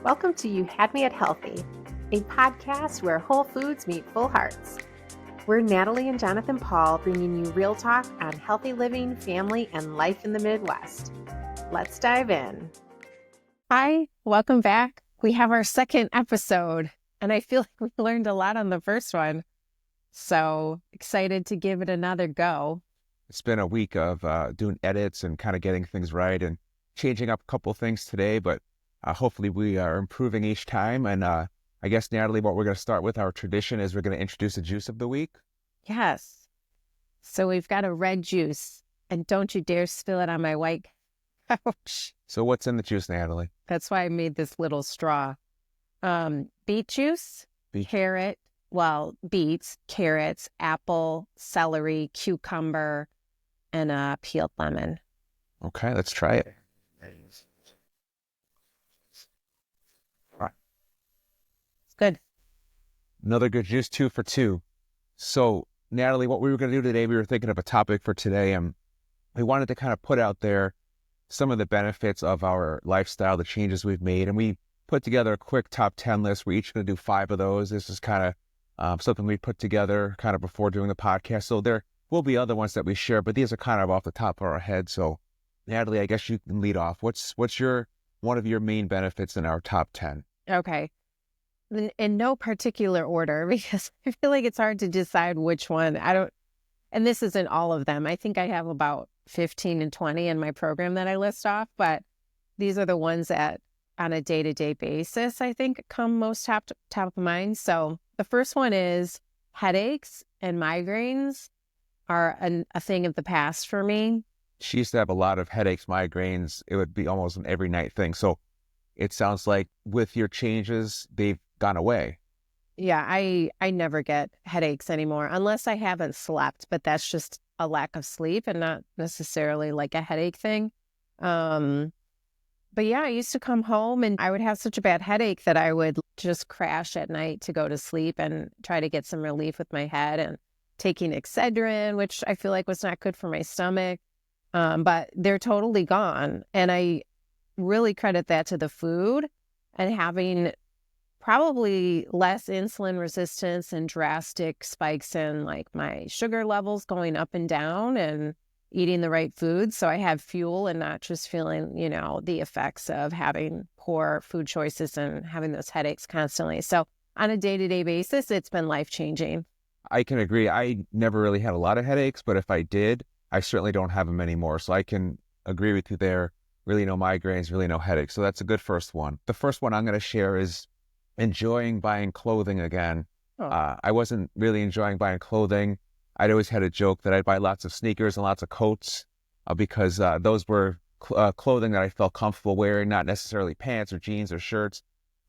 Welcome to You Had Me at Healthy, a podcast where whole foods meet full hearts. We're Natalie and Jonathan Paul, bringing you real talk on healthy living, family, and life in the Midwest. Let's dive in. Hi, welcome back. We have our second episode, and I feel like we learned a lot on the first one. So excited to give it another go. It's been a week of doing edits and kind of getting things right and changing up a couple things today, but hopefully we are improving each time. And I guess, Natalie, what we're going to start with, our tradition, is we're going to introduce a juice of the week. Yes. So we've got a red juice, and don't you dare spill it on my white couch. So what's in the juice, Natalie? That's why I made this little straw. Beet juice, Beets, carrots, apple, celery, cucumber, and a peeled lemon. Okay, let's try it. It's good. Another good juice, 2 for 2. So, Natalie, what we were going to do today, we were thinking of a topic for today, and we wanted to kind of put out there some of the benefits of our lifestyle, the changes we've made, and we put together a quick top 10 list. We're each going to do 5 of those. This is kind of something we put together kind of before doing the podcast. So there will be other ones that we share, but these are kind of off the top of our head. So, Natalie, I guess you can lead off. What's one of your main benefits in our top 10? Okay. In no particular order, because I feel like it's hard to decide which one. And this isn't all of them. I think I have about 15 and 20 in my program that I list off, but these are the ones that on a day-to-day basis, I think come most top of mind. So the first one is headaches and migraines are a thing of the past for me. She used to have a lot of headaches, migraines. It would be almost an every night thing. So it sounds like with your changes, they've gone away. Yeah, I never get headaches anymore unless I haven't slept, but that's just a lack of sleep and not necessarily like a headache thing. But yeah, I used to come home and I would have such a bad headache that I would just crash at night to go to sleep and try to get some relief with my head and taking Excedrin, which I feel like was not good for my stomach. But they're totally gone. And I really credit that to the food and having probably less insulin resistance and drastic spikes in like my sugar levels going up and down and eating the right food. So I have fuel and not just feeling, the effects of having poor food choices and having those headaches constantly. So on a day-to-day basis, it's been life-changing. I can agree. I never really had a lot of headaches, but if I did, I certainly don't have them anymore. So I can agree with you there. Really no migraines, really no headaches. So that's a good first one. The first one I'm going to share is enjoying buying clothing again. I wasn't really enjoying buying clothing. I'd always had a joke that I'd buy lots of sneakers and lots of coats because those were clothing that I felt comfortable wearing, not necessarily pants or jeans or shirts.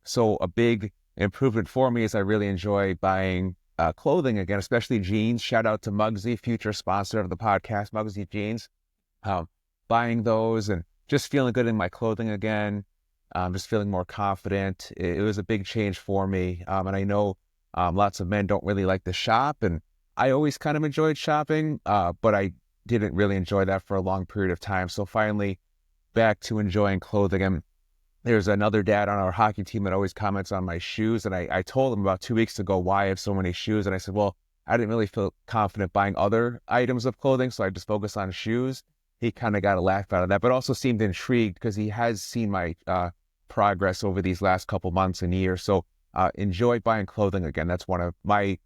So a big improvement for me is I really enjoy buying clothing again, especially jeans. Shout out to Muggsy, future sponsor of the podcast, Muggsy Jeans. Buying those and just feeling good in my clothing again. Just feeling more confident. It was a big change for me. And I know lots of men don't really like to shop. And I always kind of enjoyed shopping, but I didn't really enjoy that for a long period of time. So finally back to enjoying clothing. And there's another dad on our hockey team that always comments on my shoes. And I told him about 2 weeks ago why I have so many shoes. And I said, well, I didn't really feel confident buying other items of clothing. So I just focused on shoes. He kind of got a laugh out of that, but also seemed intrigued because he has seen my progress over these last couple months and years. So enjoy buying clothing again. That's one of my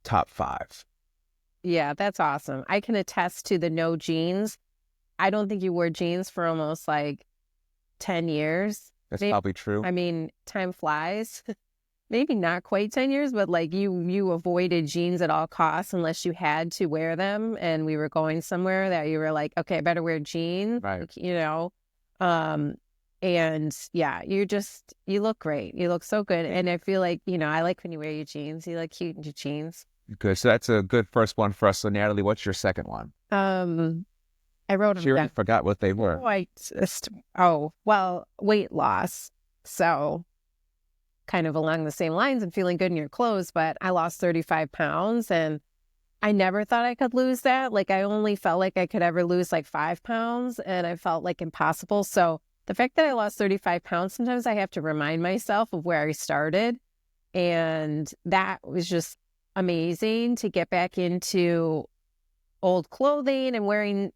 top 5. Yeah, that's awesome. I can attest to the no jeans. I don't think you wore jeans for almost like 10 years. That's probably true. I mean, time flies. Maybe not quite 10 years, but like you avoided jeans at all costs unless you had to wear them and we were going somewhere that you were like, okay, I better wear jeans, right. And yeah, you look great. You look so good. And I feel like, I like when you wear your jeans. You look cute in your jeans. Good. So that's a good first one for us. So Natalie, what's your second one? I wrote them She already down. forgot what they were. Weight loss. So kind of along the same lines and feeling good in your clothes, but I lost 35 pounds and I never thought I could lose that. Like I only felt like I could ever lose like 5 pounds and I felt like impossible. So the fact that I lost 35 pounds, sometimes I have to remind myself of where I started. And that was just amazing to get back into old clothing and wearing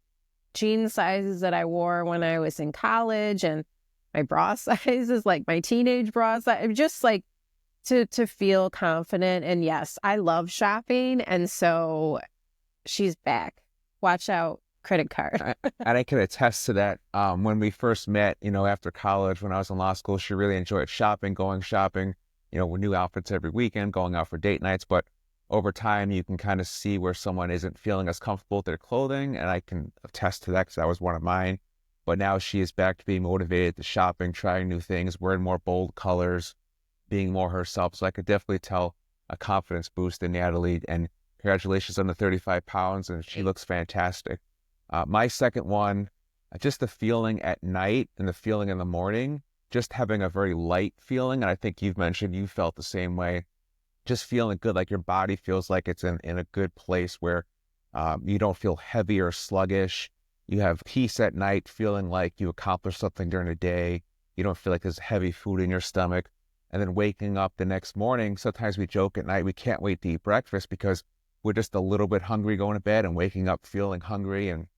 jean sizes that I wore when I was in college, and my bra size is like my teenage bra size. Just like to feel confident. And yes, I love shopping, and so she's back. Watch out, credit card. And I can attest to that. When we first met, after college, when I was in law school, she really enjoyed shopping, going shopping, with new outfits every weekend, going out for date nights. But over time, you can kind of see where someone isn't feeling as comfortable with their clothing. And I can attest to that because that was one of mine. But now she is back to being motivated to shopping, trying new things, wearing more bold colors, being more herself. So I could definitely tell a confidence boost in Natalie. And congratulations on the 35 pounds. And she looks fantastic. My second one, just the feeling at night and the feeling in the morning, just having a very light feeling. And I think you've mentioned you felt the same way. Just feeling good, like your body feels like it's in a good place where you don't feel heavy or sluggish. You have peace at night, feeling like you accomplished something during the day. You don't feel like there's heavy food in your stomach. And then waking up the next morning, sometimes we joke at night, we can't wait to eat breakfast because we're just a little bit hungry going to bed, and waking up feeling hungry and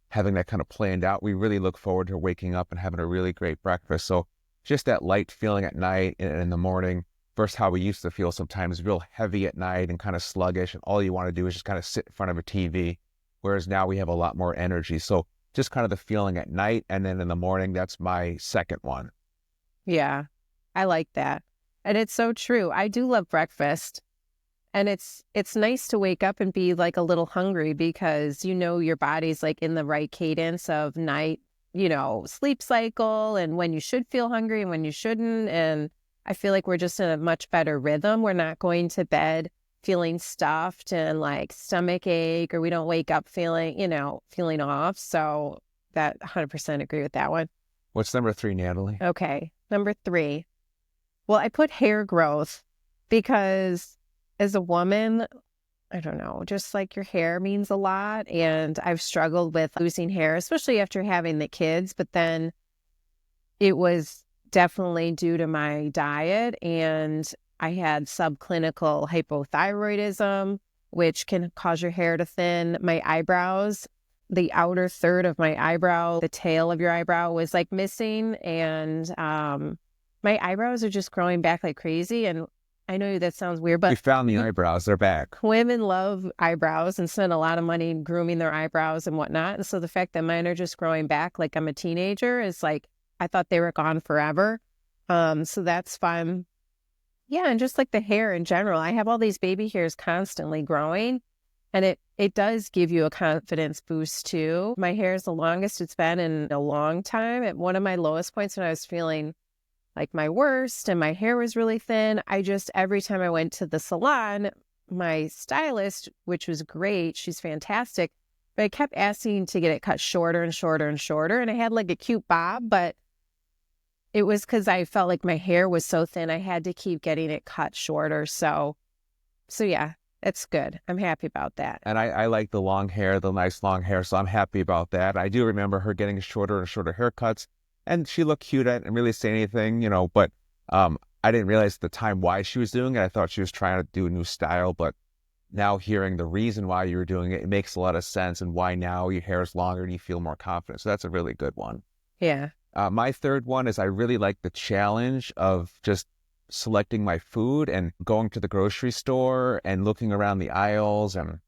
having that kind of planned out. We really look forward to waking up and having a really great breakfast. So just that light feeling at night and in the morning versus how we used to feel sometimes real heavy at night and kind of sluggish. And all you want to do is just kind of sit in front of a TV. Whereas now we have a lot more energy. So just kind of the feeling at night. And then in the morning, that's my second one. Yeah, I like that. And it's so true. I do love breakfast. And it's nice to wake up and be like a little hungry because your body's like in the right cadence of night, sleep cycle, and when you should feel hungry and when you shouldn't. And I feel like we're just in a much better rhythm. We're not going to bed feeling stuffed and like stomach ache, or we don't wake up feeling off. So that 100% agree with that one. What's number 3, Natalie? Okay. Number 3. Well, I put hair growth because as a woman, I don't know, just like your hair means a lot. And I've struggled with losing hair, especially after having the kids. But then it was definitely due to my diet. And I had subclinical hypothyroidism, which can cause your hair to thin. My eyebrows, the outer third of my eyebrow, the tail of your eyebrow was like missing. And my eyebrows are just growing back like crazy. And I know that sounds weird, but we found the eyebrows. They're back. Women love eyebrows and spend a lot of money grooming their eyebrows and whatnot. And so the fact that mine are just growing back like I'm a teenager is like, I thought they were gone forever. So that's fun. Yeah. And just like the hair in general, I have all these baby hairs constantly growing, and it does give you a confidence boost too. My hair is the longest it's been in a long time. At one of my lowest points when I was feeling like my worst and my hair was really thin, every time I went to the salon, my stylist, which was great, she's fantastic, but I kept asking to get it cut shorter and shorter and shorter. And I had like a cute bob, but it was because I felt like my hair was so thin, I had to keep getting it cut shorter. So yeah, it's good. I'm happy about that. And I like the long hair, the nice long hair. So I'm happy about that. I do remember her getting shorter and shorter haircuts. And she looked cute. I didn't really say anything, but I didn't realize at the time why she was doing it. I thought she was trying to do a new style, but now hearing the reason why you were doing it, it makes a lot of sense, and why now your hair is longer and you feel more confident. So that's a really good one. Yeah. My third one is I really like the challenge of just selecting my food and going to the grocery store and looking around the aisles and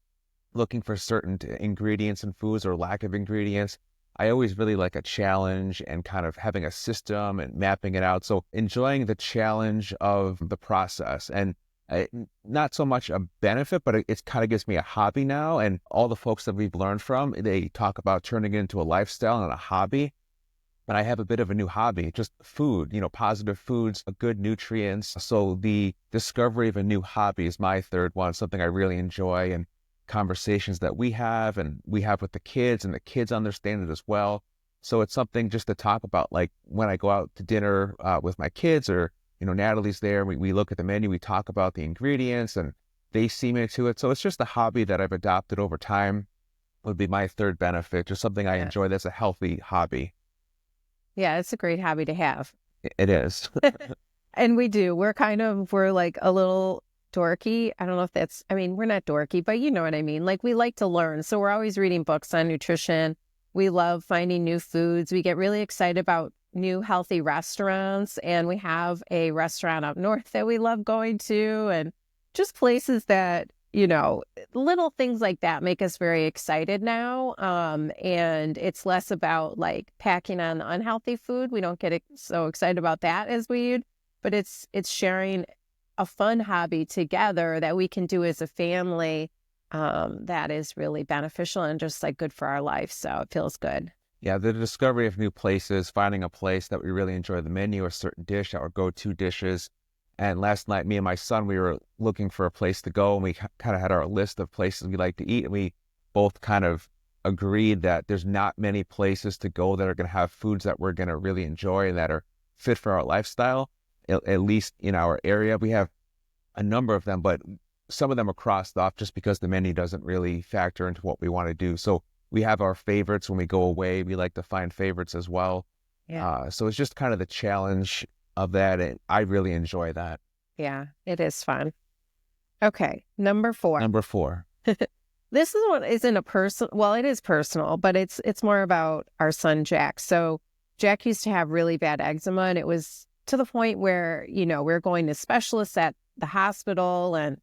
looking for certain ingredients in foods or lack of ingredients. I always really like a challenge and kind of having a system and mapping it out. So enjoying the challenge of the process, and not so much a benefit, but it kind of gives me a hobby now. And all the folks that we've learned from, they talk about turning it into a lifestyle and a hobby. And I have a bit of a new hobby, just food, positive foods, good nutrients. So the discovery of a new hobby is my third one, something I really enjoy, and conversations that we have with the kids, and the kids understand it as well. So it's something just to talk about, like when I go out to dinner with my kids, or, Natalie's there, we look at the menu, we talk about the ingredients, and they seem into it. So it's just a hobby that I've adopted over time, would be my third benefit, just something I enjoy that's a healthy hobby. Yeah, it's a great hobby to have. It is. And we do. We're like a little dorky. I don't know if that's, I mean, we're not dorky, but you know what I mean. Like we like to learn. So we're always reading books on nutrition. We love finding new foods. We get really excited about new healthy restaurants. And we have a restaurant up north that we love going to, and just places that, little things like that make us very excited now. And it's less about like packing on the unhealthy food. We don't get so excited about that as we, but it's sharing a fun hobby together that we can do as a family, that is really beneficial and just like good for our life. So it feels good. Yeah, the discovery of new places, finding a place that we really enjoy the menu, a certain dish, our go-to dishes. And last night, me and my son, we were looking for a place to go, and we kind of had our list of places we like to eat, and we both kind of agreed that there's not many places to go that are going to have foods that we're going to really enjoy and that are fit for our lifestyle, at least in our area. We have a number of them, but some of them are crossed off just because the menu doesn't really factor into what we want to do. So we have our favorites when we go away. We like to find favorites as well. Yeah. So it's just kind of the challenge of that. And I really enjoy that. Yeah, it is fun. Okay. Number 4. Number 4. This is what isn't a personal, well, it is personal, but it's more about our son, Jack. So Jack used to have really bad eczema, and it was to the point where, we're going to specialists at the hospital, and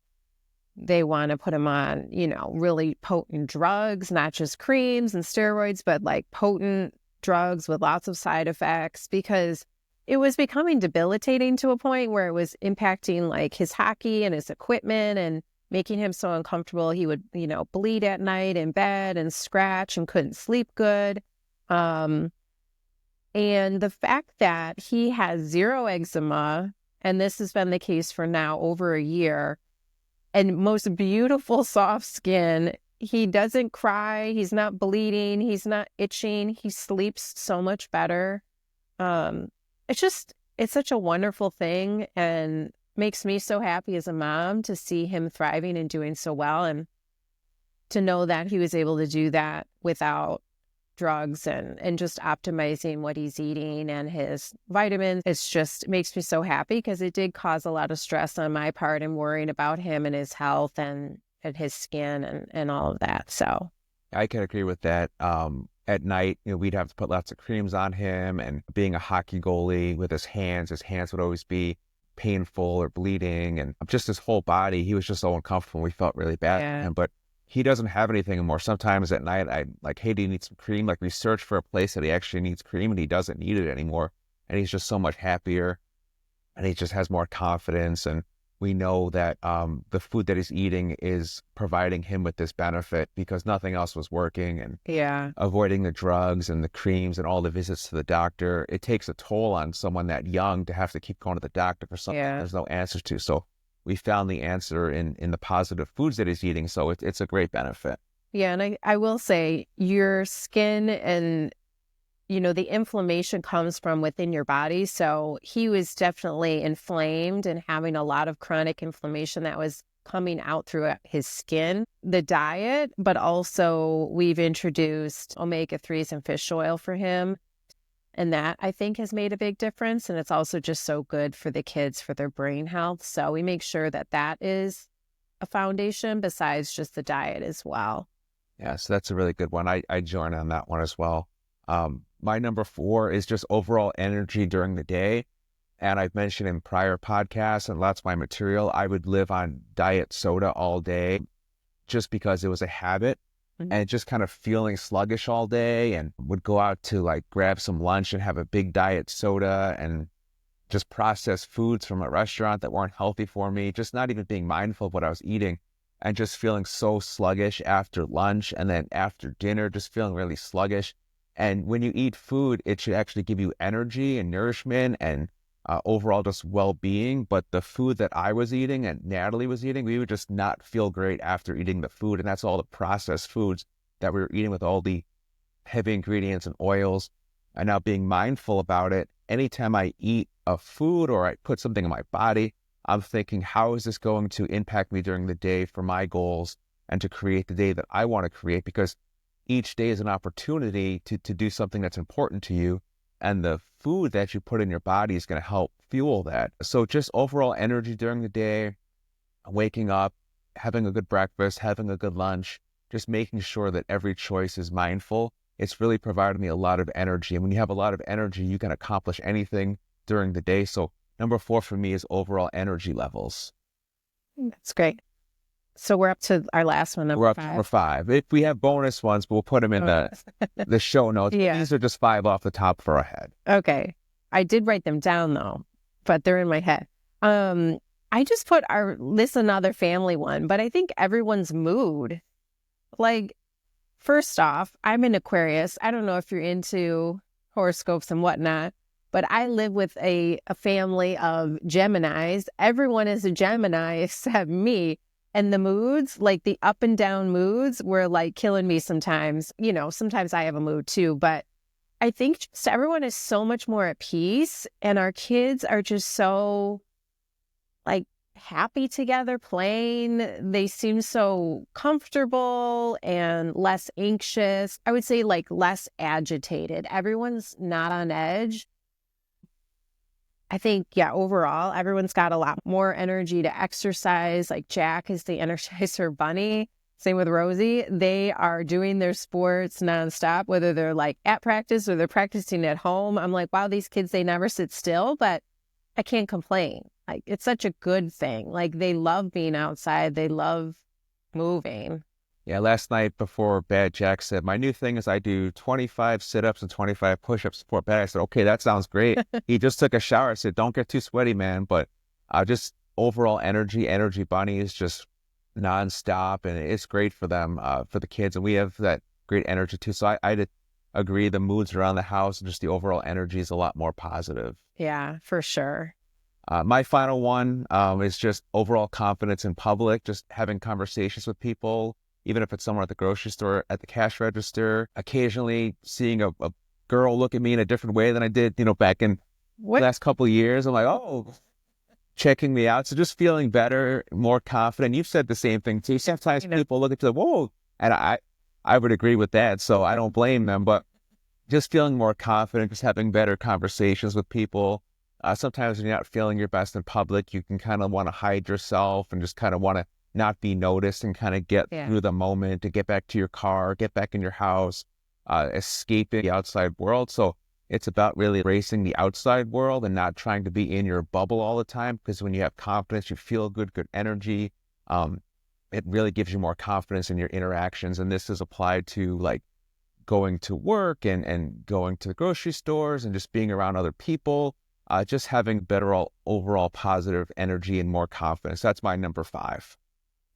they want to put him on, really potent drugs, not just creams and steroids, but like potent drugs with lots of side effects, because it was becoming debilitating to a point where it was impacting like his hockey and his equipment and making him so uncomfortable. He would, bleed at night in bed and scratch and couldn't sleep good. And the fact that he has zero eczema, and this has been the case for now over a year, and most beautiful soft skin. He doesn't cry. He's not bleeding. He's not itching. He sleeps so much better. It's such a wonderful thing, and makes me so happy as a mom to see him thriving and doing so well, and to know that he was able to do that without drugs and just optimizing what he's eating and his vitamins. It makes me so happy, because it did cause a lot of stress on my part and worrying about him and his health and his skin and all of that. So I can agree with that. At night, we'd have to put lots of creams on him, and being a hockey goalie with his hands would always be painful or bleeding, and just his whole body, he was just so uncomfortable. We felt really bad for him, but he doesn't have anything anymore. Sometimes at night, I like, hey, do you need some cream? Like, we search for a place that he actually needs cream, and he doesn't need it anymore. And he's just so much happier, and he just has more confidence. And we know that the food that he's eating is providing him with this benefit, because nothing else was working. And avoiding the drugs and the creams and all the visits to the doctor, it takes a toll on someone that young to have to keep going to the doctor for something there's no answer to. So we found the answer in the positive foods that he's eating. So it's a great benefit. Yeah. And I will say, your skin and, the inflammation comes from within your body. So he was definitely inflamed and having a lot of chronic inflammation that was coming out through his skin. The diet, but also we've introduced omega-3s and fish oil for him. And that, I think, has made a big difference. And it's also just so good for the kids, for their brain health. So we make sure that that is a foundation besides just the diet as well. Yeah, so that's a really good one. I join on that one as well. My number 4 is just overall energy during the day. And I've mentioned in prior podcasts, and lots of my material, I would live on diet soda all day just because it was a habit. And just kind of feeling sluggish all day, and would go out to like grab some lunch and have a big diet soda, and just processed foods from a restaurant that weren't healthy for me, just not even being mindful of what I was eating, and just feeling so sluggish after lunch. And then after dinner, just feeling really sluggish. And when you eat food, it should actually give you energy and nourishment and overall just well-being. But the food that I was eating and Natalie was eating, we would just not feel great after eating the food. And that's all the processed foods that we were eating with all the heavy ingredients and oils. And now being mindful about it, anytime I eat a food or I put something in my body, I'm thinking, how is this going to impact me during the day for my goals and to create the day that I want to create? Because each day is an opportunity to do something that's important to you. and the food that you put in your body is going to help fuel that. So just overall energy during the day, waking up, having a good breakfast, having a good lunch, just making sure that every choice is mindful. It's really provided me a lot of energy. And when you have a lot of energy, you can accomplish anything during the day. So number 4 for me is overall energy levels. That's great. So we're up to our last one, We're number up to number 5. If we have bonus ones, we'll put them in the show notes. Yeah. These are just 5 off the top for our head. Okay. I did write them down though, but they're in my head. I just put this another family one, but I think everyone's mood. Like, first off, I'm an Aquarius. I don't know if you're into horoscopes and whatnot, but I live with a family of Geminis. Everyone is a Gemini except me. And the moods, like the up and down moods, were like killing me sometimes. You know, sometimes I have a mood too, but I think just everyone is so much more at peace, and our kids are just so like happy together playing. They seem so comfortable and less anxious. I would say like less agitated. Everyone's not on edge. I think, yeah, overall, everyone's got a lot more energy to exercise. Like Jack is the Energizer Bunny. Same with Rosie. They are doing their sports nonstop, whether they're like at practice or they're practicing at home. I'm like, wow, these kids, they never sit still, but I can't complain. Like, it's such a good thing. Like, they love being outside. They love moving. Yeah, last night before bed, Jack said, my new thing is I do 25 sit-ups and 25 push-ups before bed. I said, okay, that sounds great. He just took a shower. I said, don't get too sweaty, man. But just overall energy bunny is just nonstop, and it's great for them, for the kids. And we have that great energy too. So I agree the moods around the house and just the overall energy is a lot more positive. Yeah, for sure. My final one is just overall confidence in public, just having conversations with people, even if it's somewhere at the grocery store, at the cash register, occasionally seeing a girl look at me in a different way than I did, back in the last couple of years. I'm like, oh, checking me out. So just feeling better, more confident. You've said the same thing too. Sometimes people look at you like, whoa, and I would agree with that. So I don't blame them, but just feeling more confident, just having better conversations with people. Sometimes when you're not feeling your best in public, you can kind of want to hide yourself and just kind of want to not be noticed and kind of get through the moment to get back to your car, get back in your house, escaping the outside world. So it's about really embracing the outside world and not trying to be in your bubble all the time, because when you have confidence, you feel good energy. It really gives you more confidence in your interactions. And this is applied to like going to work and going to the grocery stores and just being around other people, just having better overall positive energy and more confidence. That's my number 5.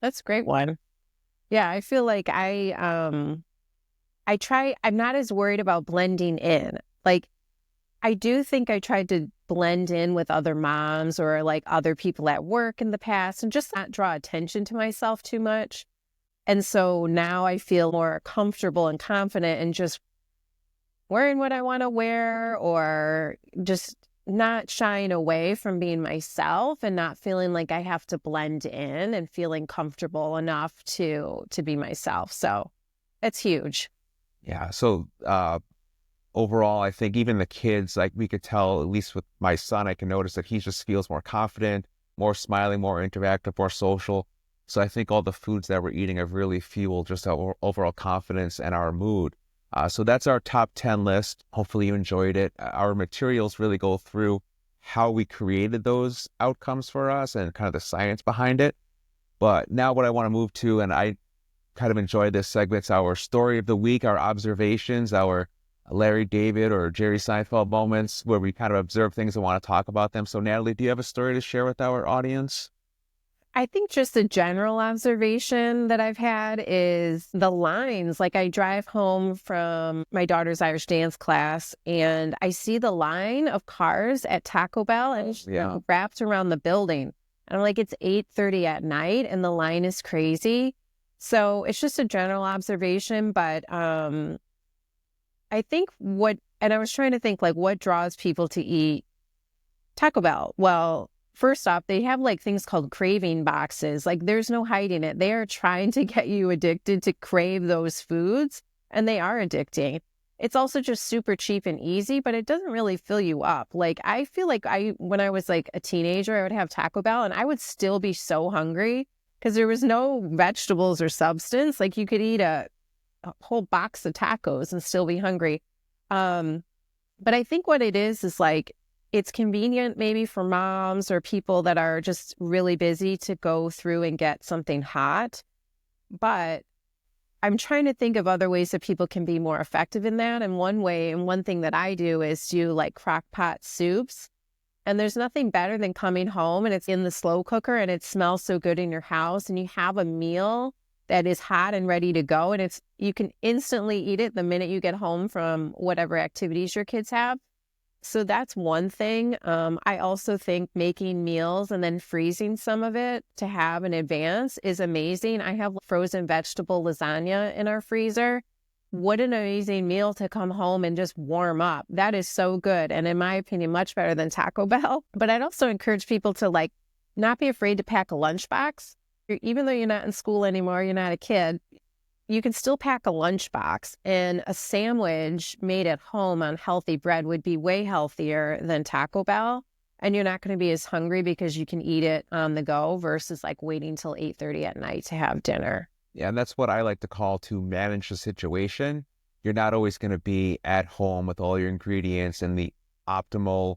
That's a great one. Yeah, I feel like I'm not as worried about blending in. Like, I do think I tried to blend in with other moms or like other people at work in the past and just not draw attention to myself too much. And so now I feel more comfortable and confident in just wearing what I want to wear, or just not shying away from being myself and not feeling like I have to blend in, and feeling comfortable enough to be myself. So it's huge. Yeah. So overall, I think even the kids, like we could tell, at least with my son, I can notice that he just feels more confident, more smiling, more interactive, more social. So I think all the foods that we're eating have really fueled just our overall confidence and our mood. So that's our top 10 list. Hopefully you enjoyed it. Our materials really go through how we created those outcomes for us and kind of the science behind it. But now what I want to move to, and I kind of enjoy this segment, it's our story of the week, our observations, our Larry David or Jerry Seinfeld moments where we kind of observe things and want to talk about them. So Natalie, do you have a story to share with our audience? I think just a general observation that I've had is the lines. Like, I drive home from my daughter's Irish dance class and I see the line of cars at Taco Bell and it's wrapped around the building. And I'm like, it's 8:30 at night and the line is crazy. So it's just a general observation, but I think and I was trying to think like what draws people to eat Taco Bell. Well, first off, they have like things called craving boxes. Like, there's no hiding it. They are trying to get you addicted to crave those foods, and they are addicting. It's also just super cheap and easy, but it doesn't really fill you up. Like, I feel like when I was like a teenager, I would have Taco Bell and I would still be so hungry because there was no vegetables or substance. Like, you could eat a whole box of tacos and still be hungry. But I think what it is like, it's convenient maybe for moms or people that are just really busy to go through and get something hot. But I'm trying to think of other ways that people can be more effective in that. And one way, and one thing that I do is do like crock pot soups. And there's nothing better than coming home and it's in the slow cooker and it smells so good in your house and you have a meal that is hot and ready to go. And you can instantly eat it the minute you get home from whatever activities your kids have. So that's one thing. I also think making meals and then freezing some of it to have in advance is amazing. I have frozen vegetable lasagna in our freezer. What an amazing meal to come home and just warm up. That is so good. And in my opinion, much better than Taco Bell. But I'd also encourage people to like not be afraid to pack a lunchbox. Even though you're not in school anymore, you're not a kid, you can still pack a lunchbox, and a sandwich made at home on healthy bread would be way healthier than Taco Bell. And you're not going to be as hungry because you can eat it on the go versus like waiting till 8:30 at night to have dinner. Yeah, and that's what I like to call to manage the situation. You're not always going to be at home with all your ingredients and the optimal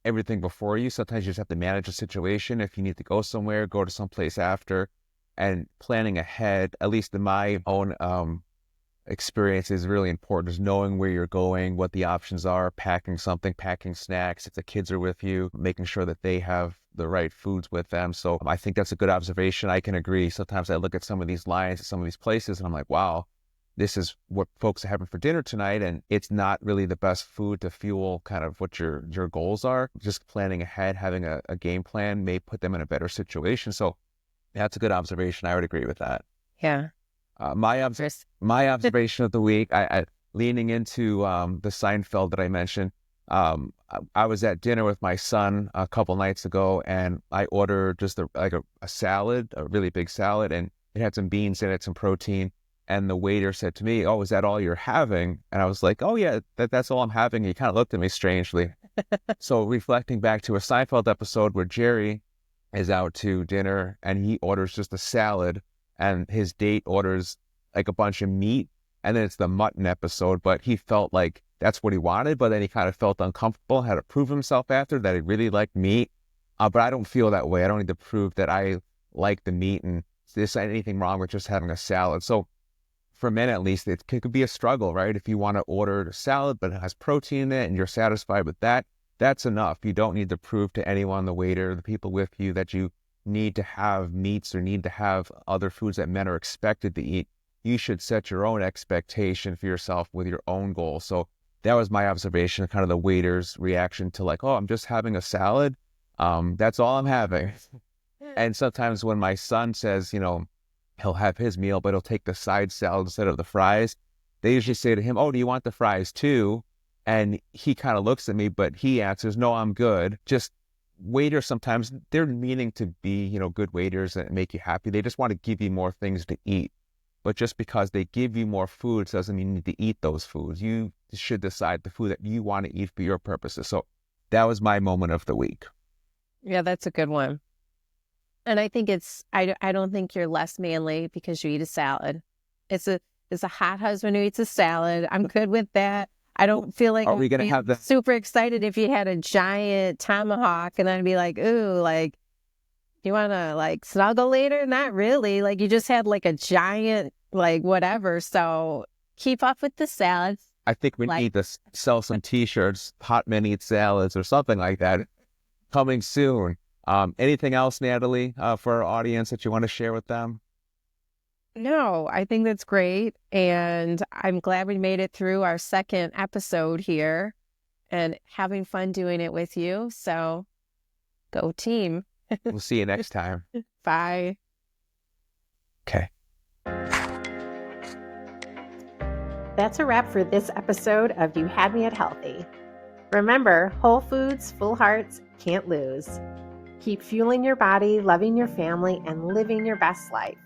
everything before you. Sometimes you just have to manage the situation. If you need to go somewhere, go to someplace after. And planning ahead, at least in my own experience, is really important. Is knowing where you're going, what the options are, packing something, packing snacks. If the kids are with you, making sure that they have the right foods with them. So I think that's a good observation. I can agree. Sometimes I look at some of these lines at some of these places and I'm like, wow, this is what folks are having for dinner tonight. And it's not really the best food to fuel kind of what your goals are. Just planning ahead, having a game plan may put them in a better situation. So that's a good observation. I would agree with that. Yeah. My observation of the week, I leaning into the Seinfeld that I mentioned. I was at dinner with my son a couple nights ago, and I ordered just a salad, a really big salad, and it had some beans in it, some protein. And the waiter said to me, "Oh, is that all you're having?" And I was like, "Oh yeah, that's all I'm having." And he kind of looked at me strangely. So reflecting back to a Seinfeld episode where Jerry is out to dinner and he orders just a salad and his date orders like a bunch of meat, and then it's the mutton episode, but he felt like that's what he wanted, but then he kind of felt uncomfortable, had to prove himself after that he really liked meat. But I don't feel that way. I don't need to prove that I like the meat and there's anything wrong with just having a salad. So for men, at least, it could be a struggle, right? If you want to order a salad, but it has protein in it and you're satisfied with that, that's enough. You don't need to prove to anyone, the waiter, the people with you, that you need to have meats or need to have other foods that men are expected to eat. You should set your own expectation for yourself with your own goals. So that was my observation, kind of the waiter's reaction to like, oh, I'm just having a salad. That's all I'm having. And sometimes when my son says, he'll have his meal, but he'll take the side salad instead of the fries, they usually say to him, oh, do you want the fries too? And he kind of looks at me, but he answers, no, I'm good. Just waiters, sometimes they're meaning to be, good waiters and make you happy. They just want to give you more things to eat. But just because they give you more foods doesn't mean you need to eat those foods. You should decide the food that you want to eat for your purposes. So that was my moment of the week. Yeah, that's a good one. And I think I don't think you're less manly because you eat a salad. It's a hot husband who eats a salad. I'm good with that. I don't feel like are we going to have that super excited if you had a giant tomahawk and I'd be like, ooh, like, you want to like snuggle later? Not really. Like, you just had like a giant, like, whatever. So keep up with the salads. I think we need to sell some T-shirts, hot men eat salads or something like that, coming soon. Anything else, Natalie, for our audience that you want to share with them? No, I think that's great. And I'm glad we made it through our second episode here and having fun doing it with you. So go team. We'll see you next time. Bye. Okay. That's a wrap for this episode of You Had Me at Healthy. Remember, whole foods, full hearts, can't lose. Keep fueling your body, loving your family, and living your best life.